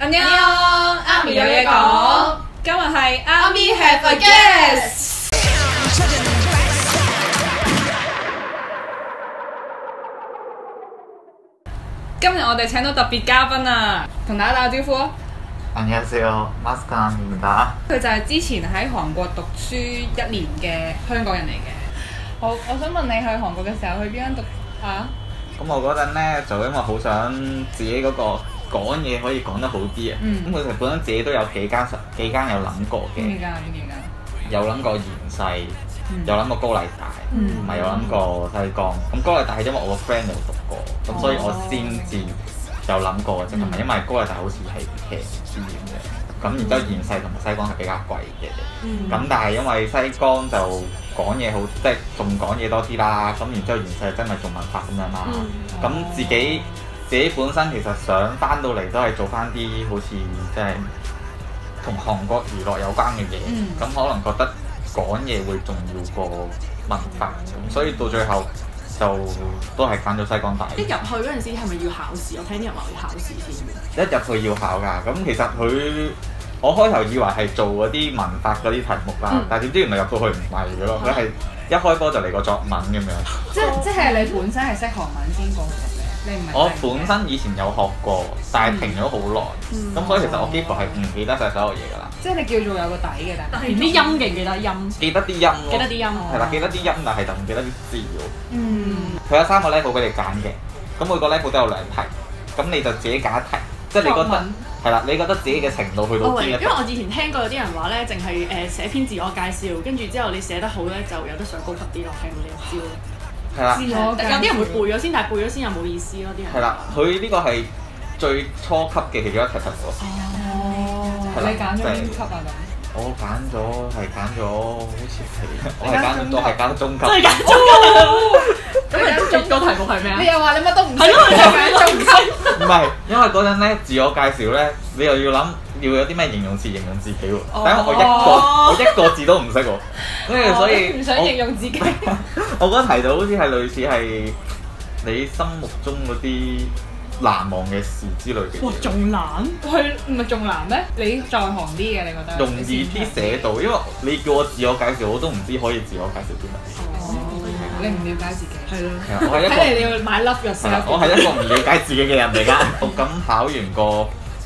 안녕，阿咪有嘢講。今日係阿咪 have a guest。今日我哋請到特別嘉賓啊，同大家打個招呼啊。안녕하세요，마스카입니다。佢就係之前喺韓國讀書1年嘅香港人嚟嘅。好，我想問你去韓國嘅時候去邊間讀啊？咁我嗰陣咧就因為好想自己嗰個講嘢可以講得好啲啊。咁其實本身自己都有幾間有諗過嘅。邊間？有諗過延世，有諗過高麗大，唔係有諗過西江。咁高麗大係因為我個 friend 有讀過，咁所以我先至有諗過嘅啫。同埋因為高麗大好似係騎師咁樣，咁然之後延世同埋西江係比較貴嘅。咁但係因為西江就講嘢好，即係仲講嘢多啲啦。咁然之後延世真係做文化咁樣啦。咁自己本身其實想翻到嚟都係做翻啲好似即係同韓國娛樂有關嘅嘢。咁可能覺得講嘢會重要過文化，咁所以到最後就都係揀咗西江大。一入去嗰陣時係咪要考試？我聽啲人話要考試先。一入去要考㗎，咁其實我開頭以為係做嗰啲文法嗰啲題目啦，但係點知原來入到去唔係嘅咯，佢係一開波就嚟個作文咁樣。即係你本身係識韓文先過去嘅，你唔係？我本身以前有學過，但係停咗好耐，咁所以其實我幾乎係唔記得晒所有嘢㗎啦。即係你叫做有個底嘅，但係連啲音記唔記得音？記得啲音咯，記得啲音係啦，記得啲音，但係就唔記得啲字喎。佢有3個 level 俾你揀嘅，咁每個 level 都有2題，咁你就自己揀一題，即係你覺得係啦，你覺得自己嘅程度去到邊一？因為我以前聽過有啲人話咧，淨係寫篇自我介紹，跟住之後你寫得好咧，就有得上高級啲咯。聽過呢一招。係啦，有啲人會背咗先，但係背咗先又冇意思咯。啲人係啦，佢呢個係最初級嘅其中一題題目。你揀咗邊級啊？咁我揀咗好似係，我係揀中級。真係揀中級。咁中個題目係咩啊？你又話你乜都唔識，係咯，你又揀中唔識。唔係，因為嗰陣咧自我介紹咧，你又要諗要有啲咩形容詞形容自己喎。但係我一個字都唔識喎，跟住所以唔想形容自己。我嗰題就好似係類似係你心目中嗰啲難忘嘅事之類嘅。哇，仲難？佢唔係仲難咩？你在行啲嘅，你覺得？容易啲寫到，因為你叫我自我介紹，我都唔知可以自我介紹啲乜嘢。你唔了解自己。係咯。我係一個。睇嚟你要買 love yourself。我係一個唔了解自己嘅人嚟㗎。咁考完個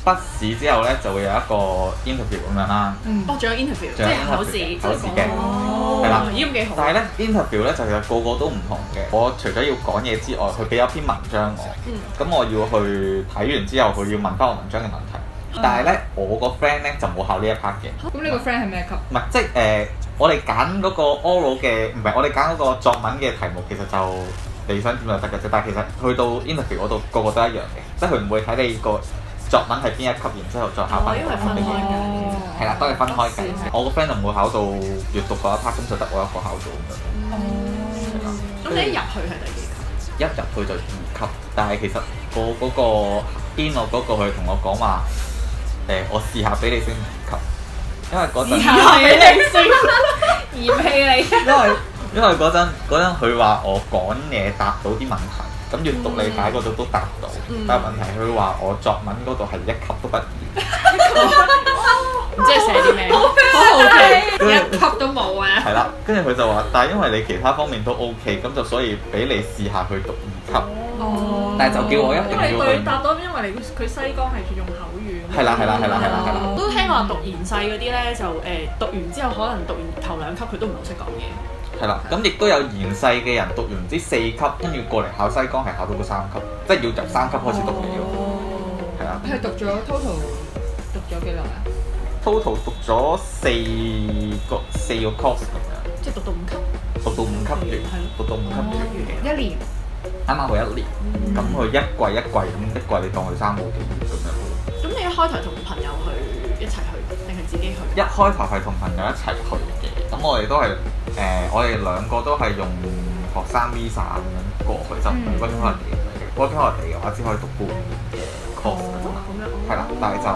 筆試之後咧，就會有一個 interview 咁樣啦。仲有 interview，即係考試嘅。係啦，咦咁幾好。但係咧 interview 咧就其實個個都唔同嘅。我除咗要講嘢之外，佢俾咗篇文章我。咁我要去睇完之後，佢要問翻我文章嘅問題。但係咧，我個 friend 咧就冇考呢一 part 嘅。咁你個 friend 係咩級？唔係，即係我哋揀嗰個 oral 嘅，唔係我哋揀嗰個作文嘅題目，其實就你想點就得嘅啫。但係其實去到 interview 嗰度，個個都一樣嘅，即係佢唔會睇你個作文係邊一級，然之後再考翻。因為分開嘅。係啦，都係分開計。我個 friend 就冇考到閱讀嗰一 part，咁就得我一個考到咁樣。咁你一入去係第幾級？一入去就2級，但係其實嗰個邊我嗰個佢同我講話，我試下俾你升2級，因為嗰陣嫌棄你。因為嗰陣佢話我講嘢答到啲問題，咁閱讀理解嗰度都答到，但係問題佢話我作文嗰度係1級都不如。唔知係寫啲咩？好好奇，1級都冇啊！係啦，跟住佢就話，但係因為你其他方面都 OK，咁就所以俾你試下去讀2級。但係就叫我一定要去。因為對答到，因為佢西江係注重口語。係啦。都聽話讀延世嗰啲咧，就讀完之後，可能讀完頭2級佢都唔係好識講嘢。係啦，咁亦都有延世嘅人讀完唔知4級，跟住過嚟考西江係考到個3級，即係要由3級開始讀起咯。係啊。係讀咗 total 讀咗幾耐啊 ？total 讀咗4個 course 咁樣。即係讀到5級。讀到5級完，讀到5級完。1年。啱啱去1年，咁佢一季一季咁，一季你當佢3個幾月咁樣。咁你一開頭同朋友去一齊去，定係自己去？一開頭係同朋友一齊去嘅，咁我哋都係我哋2個都係用學生 visa 咁樣過去，就唔係 working holiday 咁樣嘅。working holiday 嘅話只可以讀半年嘅 course 㗎嘛，係啦，但係就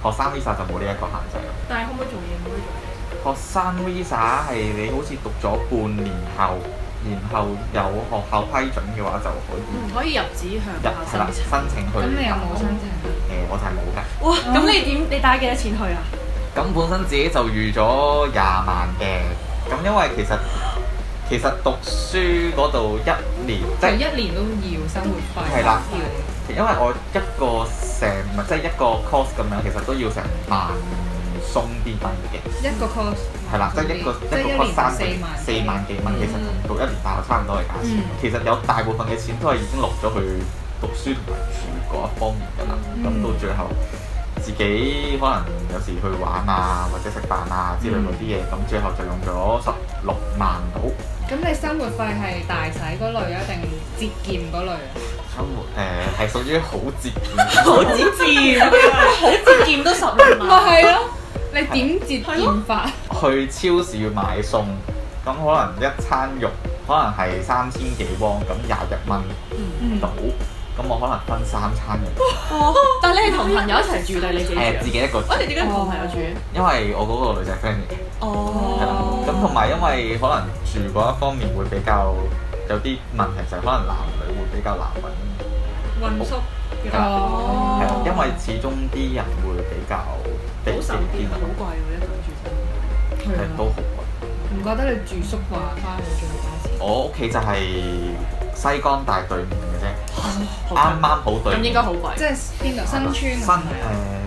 學生 visa 就冇呢一個限制。但係可唔可以做嘢？唔可以做嘢。學生 visa 係你好似讀咗半年後，然後有學校批准嘅話就可以可以入紙向學係啦校申請。申請去。咁你有冇申請？我就係冇㗎。哇！咁你點？你帶幾多錢去啊？咁本身自己就預咗20萬嘅，咁因為其實讀書嗰度1年就一年都要生活費。係啦要。因為我一個即係一個 course 咁樣，其實都要成萬鬆啲蚊嘅。一個 course 係啦，即係一個 course 4萬幾蚊，其實同讀1年大學差唔多嘅價錢。其實有大部分嘅錢都係已經落咗去讀書同埋住嗰一方面㗎啦。咁到最後自己可能有時去玩啊，或者食飯啊之類嗰啲嘢，咁最後就用咗16萬到。咁你生活費係大使嗰類啊，定節儉嗰類啊？生活係屬於好節儉，好節儉，好節儉都16咪萬。係咯，你點節儉法？去超市要買餸，咁可能一餐肉可能係3000幾汪，咁21蚊到，咁我可能分3餐嘅。哦，但係你係同朋友一齊住定你自己住啊？自己一個住。你點解同朋友住？因為我嗰個女仔 friend 嚟嘅。哦。係啦，咁同埋因為可能住嗰一方面會比較有啲問題，就係可能男女會比較難揾混宿。係啦，係啦，因為始終啲人會比較地好啲人好貴喎，一個人住真係。都好貴。唔覺得你住宿話花去最多錢？我屋企就係西江大對面嘅啫，啱啱好對面。咁應該好貴。即係邊度？新村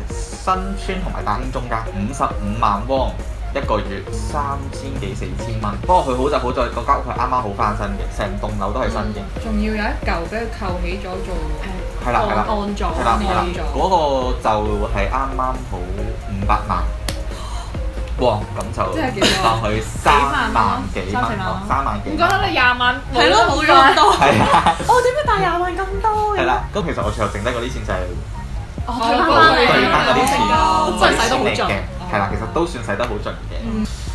新村同埋大興中間55萬汪一個月，3000幾4000蚊。不過佢好就好在個間屋係啱啱好翻新嘅，成棟樓都係新嘅。仲要有一嚿俾佢扣起咗做係啦係啦，安裝。係啦係啦，嗰個就係啱啱好500萬。哇！咁就當佢3萬幾蚊咯，3萬幾。唔覺得你20萬係咯，冇咗咁多。係啊。哦，點解帶20萬咁多嘅？係啦，咁其實我最後剩低嗰啲錢就係退翻嗰啲錢，真係使得好盡。係啦，其實都算使得好盡嘅。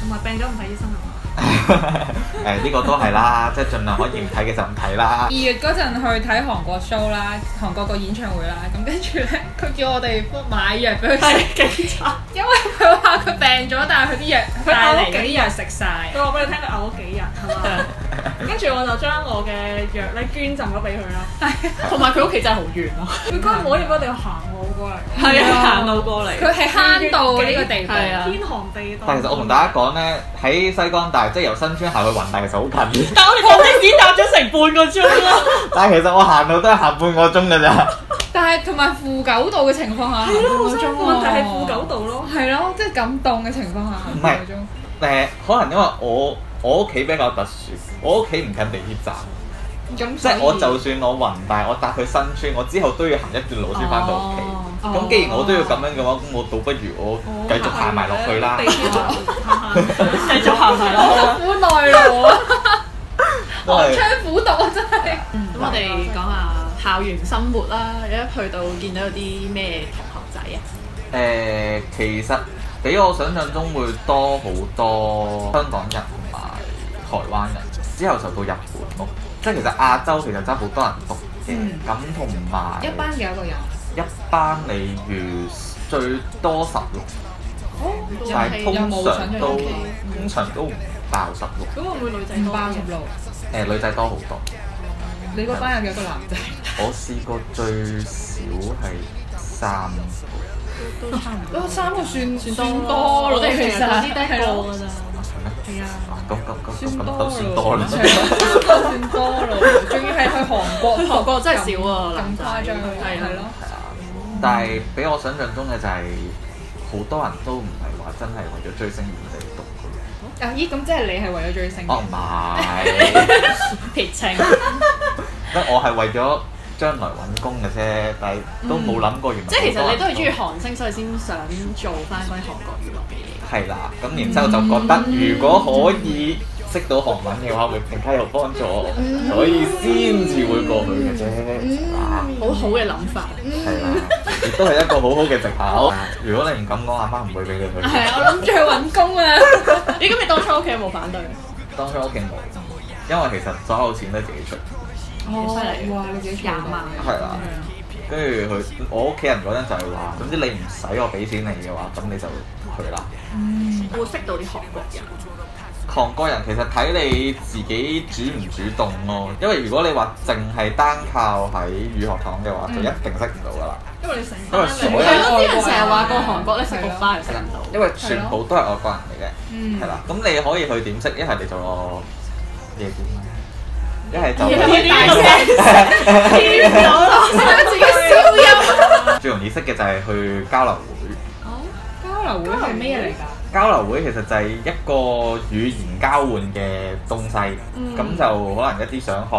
同埋病咗唔睇醫生係嘛？呢個都係啦，即係盡量可以唔睇嘅就唔睇啦。2月嗰陣去睇韓國 show 啦，韓國個演唱會啦，咁跟住咧，佢叫我哋買藥俾佢食，幾慘。因為佢話佢病咗，但係佢啲藥帶嚟嗰啲藥食晒。佢話俾你聽，佢嘔咗幾日係嘛？跟住我就將我嘅藥咧捐贈咗俾佢啦。同埋佢屋企真係好遠咯。佢嗰日冇嘢，一定要行路過嚟。係啊，行路過嚟。佢係慳到呢個地步。係啊。天寒地凍。但係其實我同大家講咧，喺西江大即係由新村行去雲大其實好近。但係我哋坐的士搭咗成半個鐘啦。但係其實我行路都係行半個鐘㗎咋。但係同埋-9度嘅情況下行半個鐘喎。問題係-9度咯。係咯，即係咁凍嘅情況下行半個鐘。可能因為我屋企比較特殊，我屋企唔近地鐵站。即係我就算我雲大，我搭去新村，我之後都要行一段路先翻到屋企。咁既然我都要咁樣嘅話，咁我倒不如我繼續行埋落去啦。繼續行埋落去。苦耐勞啊！寒窗苦讀啊！真係。咁我哋講下校園生活啦，你一去到見到有啲咩同學仔啊？其實比我想象中會多好多香港人同埋台灣人，之後就到日本咯。即係其實亞洲其實真係好多人讀嘅，咁同埋一班幾多個人？一班例如最多16，但係通常都唔爆16。咁會唔會女仔多？唔爆16。女仔多好多。你嗰班有幾多個男仔？我試過最少係3個。都差唔多。 3個算多多咯，我哋其實啲得一個㗎咋。係啊。咁算多啦。算多咯，仲要係去韓國。韓國真係少啊，咁誇張係咯。但係比我想象中嘅就係好多人都唔係話真係為咗追星而嚟讀嘅。咦，咁即係你係為咗追星？唔係，撇清。即係我係為咗將來揾工嘅啫，但係都冇諗過原來。即係其實你都係中意韓星，所以先想做翻嗰啲韓國娛樂嘅嘢。係啦，咁然之後就覺得如果可以識到韓文嘅話，會更加有幫助，所以先至會過去嘅啫。好好嘅諗法。係啦，亦都係一個好好嘅藉口。如果你唔敢講，阿媽唔會俾你去。係啊，我諗住去揾工啊！咦，咁你當初屋企有冇反對？當初屋企冇，因為其實所有錢都自己出。好犀利！哇，你自己20萬。係啦，跟住我屋企人嗰陣就係話，總之你唔使我俾錢你嘅話，咁你就去啦。會識到啲韓國人。韓國人其實睇你自己主唔主動咯，因為如果你話淨係單靠喺語學堂嘅話，就一定識唔到噶啦。因為你成因為所有係咯，啲人成日話過韓國咧食焗巴係食唔到。因為全部都係外國人嚟嘅，係啦。咁你可以去點識？一係你做個夜店啦，一係就聽到咯，自己消音。最容易識嘅就係去交流會。交流會係咩嚟㗎？交流會其實就係一個語言交換嘅東西，咁就可能一啲想學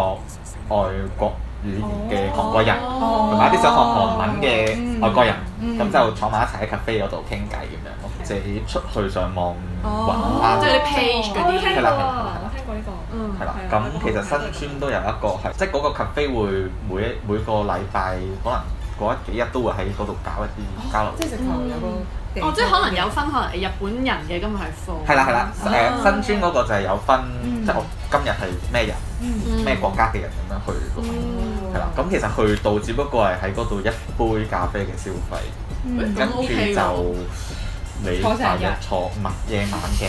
外國語言嘅韓國人，同埋一啲想學韓文嘅外國人，咁就坐埋一齊喺 cafe 嗰度傾偈咁樣咯，自己出去上網揾啦，即係啲 page 嗰啲。係啦，我聽過呢個。係啦。咁其實新村都有一個係，即係嗰個 cafe 會每個禮拜可能嗰幾日都會喺嗰度搞一啲交流會。即係直頭有個。即係可能有分，可能日本人嘅今日係課。係啦，新村嗰個就係有分，即係我今日係咩人，咩國家嘅人咁樣去咯。係啦，咁其實去到只不過係喺嗰度一杯咖啡嘅消費，跟住就你大約坐唔係夜晚嘅，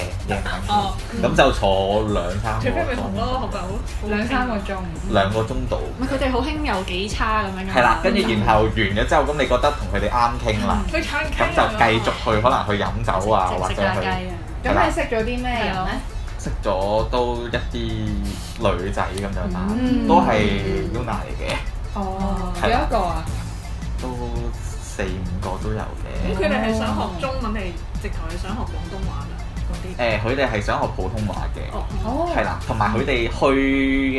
咁就坐2-3個鐘。除非咪同咯，學狗2-3個鐘。2個鐘度。唔係佢哋好興有幾差咁樣㗎。係啦，跟住然後完咗之後，咁你覺得同佢哋啱傾啦，咁就繼續去可能去飲酒啊，或者去。咁你識咗啲咩人咧？識咗都一啲女仔咁樣啦，都係 Yuna 嚟嘅。哦，幾多個啊？都4-5個都有嘅。咁佢哋係想學中文定直頭係想學廣東話㗎？嗰啲？佢哋係想學普通話嘅。哦。係啦，同埋佢哋去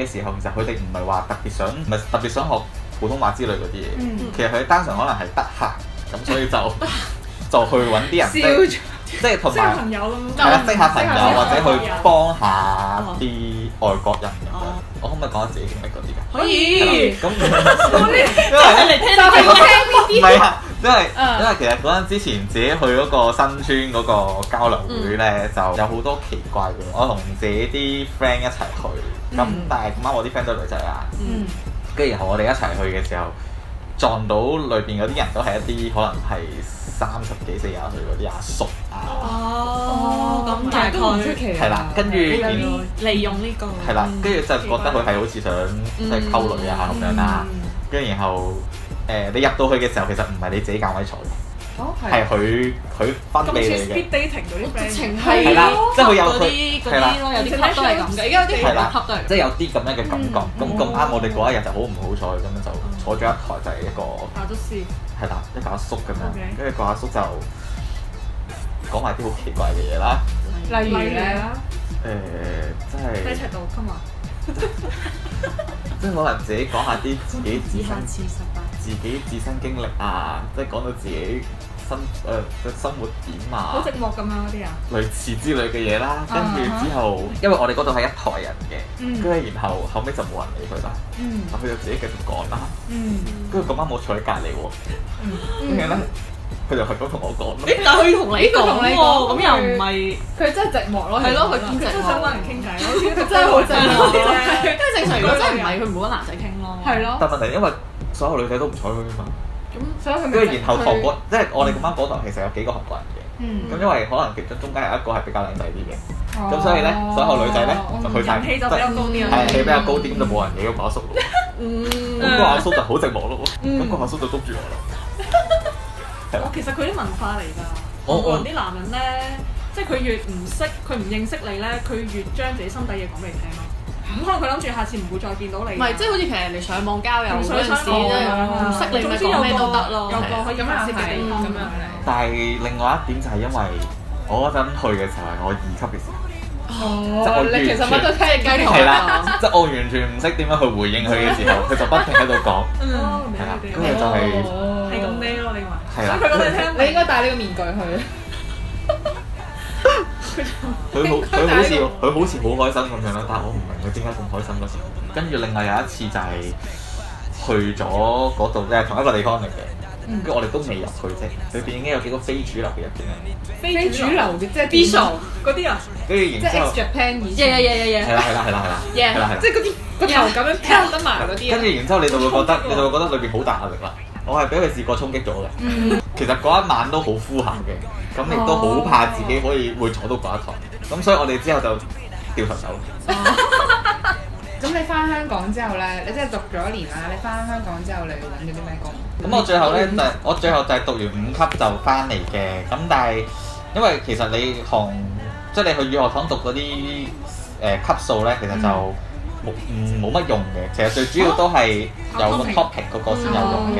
嘅時候，其實佢哋唔係話特別想，唔係特別想學普通話之類嗰啲嘢。其實佢哋單純可能係得閒，咁所以就去揾啲人即係同埋朋友咁。係啦，識下朋友或者去幫下啲外國人咁樣。我可唔可以講下自己經歷嗰啲㗎？可以。咁因為嚟聽呢啲。唔係啊，因為其實嗰陣之前自己去嗰個新村嗰個交流會咧，就有好多奇怪嘅。我同自己啲 friend 一齊去，咁但係咁啱我啲 friend 都係女仔啊，跟住然後我哋一齊去嘅時候，撞到裏邊嗰啲人都係一啲可能係30幾40歲嗰啲阿叔啊。哦，咁大概都唔出奇。係啦，跟住利用呢個。係啦，跟住就覺得佢係好似想即係溝女啊咁樣啦。跟住然後你入到去嘅時候，其實唔係你自己揀位坐嘅，係佢分俾你嘅。speed dating 嗰啲 friend 係啦，即係佢有嗰啲咯，有啲級都係咁嘅，而家有啲級都係。即係有啲咁樣嘅感覺。咁啱我哋嗰一日就好唔好彩咁樣就坐咗一台就係一個阿叔師。係啦，一個阿叔咁樣，跟住個阿叔就講埋啲好奇怪嘅嘢啦。例如咧，真係一齊到今日。即係可能自己講下啲自己自身經歷啊，即係講到自己生活點啊，好寂寞咁樣嗰啲啊，類似之類嘅嘢啦。跟住之後，因為我哋嗰度係一台人嘅，跟住然後後尾就冇人理佢啦，佢就自己繼續講啦。跟住咁啱我坐喺隔離喎，跟住咧佢就係咁同我講。但係佢同你講喎，咁又唔係佢真係寂寞咯。係咯，佢咁寂寞。佢真係想揾人傾偈咯，佢真係好寂寞。因為正常如果真係唔係，佢唔會揾男仔傾咯。係咯。但問題因為所有女仔都唔睬佢嘛。所以佢跟住然後韓國，即係我哋咁啱嗰台其實有幾個韓國人嘅，咁因為可能其中間有一個係比較靚仔啲嘅，咁所以咧所有女仔咧就去晒，氣就比較高啲係氣比較高啲，咁就冇人理嗰個阿叔咯。咁個阿叔就好寂寞咯，咁個阿叔就捉住我啦。其實佢啲文化嚟㗎，韓國人啲男人咧，即係佢越唔識，佢唔認識你咧，佢越將自己心底嘢講俾你聽咯。咁可能佢諗住下次唔會再見到你。唔係，即係好似其實人哋上網交友嗰陣時咧，唔識你咪講咩都得咯。有個可以發泄嘅地方咁樣。但係另外一點就係因為我嗰陣去嘅時候係我2級嘅時候，你其實乜都聽雞同係啦，即係我完全唔識點樣去回應佢嘅時候，佢就不停喺度講。係啦，跟住就係咁咩咯？你話係啦，佢講你聽，你應該戴呢個面具去。佢好似好開心咁樣啦，但係我唔明佢點解咁開心嗰時候。跟住另外有一次就係去咗嗰度，同一個地方嚟嘅，跟住我哋都未入去啫，裏邊已經有幾個非主流嘅入邊啦。非主流嘅即係 visual 嗰啲啊，跟住然之後 Japan 以前係啦，即係嗰啲油咁樣劈得埋嗰啲。跟住然之後你就會覺得裏邊好大壓力啦。我係俾佢試過衝擊咗嘅。其實嗰一晚都好敷閒嘅，咁亦都好怕自己會坐到嗰一台。咁所以我哋之後就掉頭走。咁你翻香港之後咧，你即係讀咗一年啦。你翻香港之後，你揾咗啲咩工？咁我最後咧就係讀完5級就翻嚟嘅。咁但係因為其實你即係你去語學堂讀嗰啲級數咧，其實就冇乜用嘅。其實最主要都係有個 topic 嗰個先有用嘅。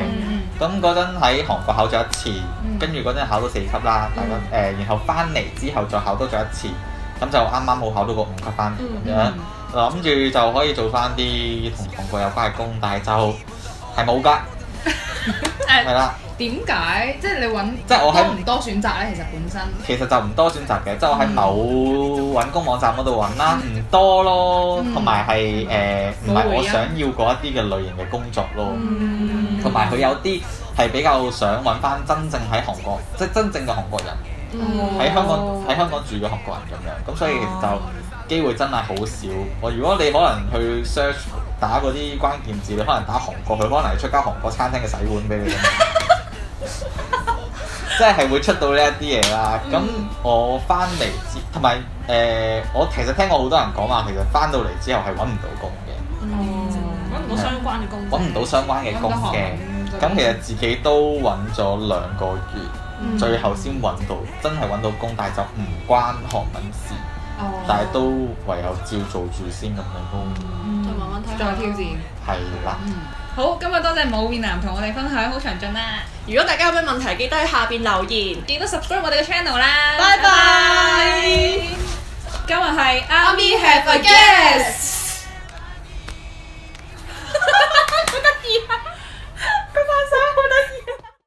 咁嗰陣喺韓國考咗一次，跟住嗰陣考到4級啦，然後翻嚟之後再考多咗一次，咁就啱啱好考到個5級翻嚟咁樣。諗住就可以做翻啲同韓國有關嘅工，但係就係冇㗎，係啦。點解？即係你揾即係我喺唔多選擇咧？其實就唔多選擇嘅，即係我喺某揾工網站嗰度揾啦，唔多咯，同埋係唔係我想要嗰一啲嘅類型嘅工作咯，同埋佢有啲係比較想揾翻真正喺韓國，即係真正嘅韓國人喺香港住嘅韓國人咁樣，咁所以其實就機會真係好少。如果你可能去 search 打嗰啲關鍵字，你可能打韓國，佢可能係出間韓國餐廳嘅洗碗俾你咁，即係會出到呢一啲嘢啦。咁我翻嚟同埋我其實聽過好多人講話，其實翻到嚟之後係揾唔到工嘅，揾唔到相關嘅工，揾唔到相關嘅工嘅。咁其實自己都揾咗2個月，最後先揾到真係揾到工，但係就唔關韓文事。但係都唯有照做住先咁樣咯，再慢慢睇，再挑戰。係啦。好，今日多謝武面男同我哋分享，好詳盡啦。如果大家有咩問題，記得喺下邊留言，記得 subscribe 我哋嘅 channel 啦。拜拜。今日係Ami have a guest。